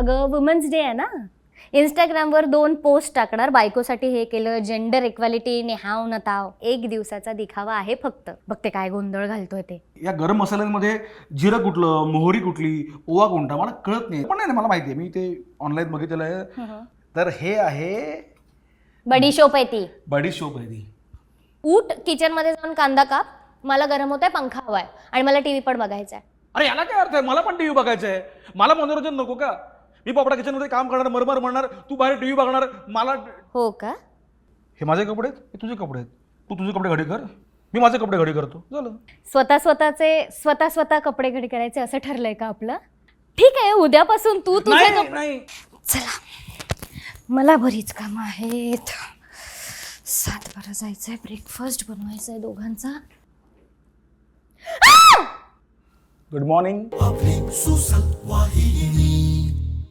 अगं women's day आहे ना, इंस्टाग्रामवर 2 पोस्ट टाकणार, बायकोसाठी हे केलं, जेंडर इक्वॅलिटी ने हाव न ताव. 1 दिवसाचा दिखावा आहे फक्त. बघ ते काय गोंधळ घालतोय ते. या गरम मसाल्यांमध्ये जिरं कुठलं, मोहरी कुठली, ओवा कोणता मला कळत नाही. पण नाही मला माहिती आहे, मी ते ऑनलाईन बघितलेलं आहे. तर हे आहे बडीशोप आहे ती. बडीशोप आहे ती. उठ किचन मध्ये जाऊन कांदा काप, मला गरम होतंय, पंखा हवाय आणि मला टीव्ही पण बघायचा आहे. अरे याला काय अर्थ आहे? मला पण टीव्ही बघायचं आहे. मला मनोरंजन नको का? मी पोपडा किचनमध्ये काम करणार, मरमर म्हणणार, तू बाहेर टीव्ही बघणार. मला हो का? हे माझे कपडे आहेत, हे तुझे कपडे आहेत. तू तुझे कपडे घडी कर, मी माझे कपडे घडी करतो. झालं. स्वतः कपडे घडी करायचे असं ठरलंय का आपलं? ठीक आहे, उद्यापासून तू तुझे नाही कपडे. नाही चला, मला बरीच कामं आहेत. 7:00 जायचंय, ब्रेकफास्ट बनवायचा आहे दोघांचा. Good morning.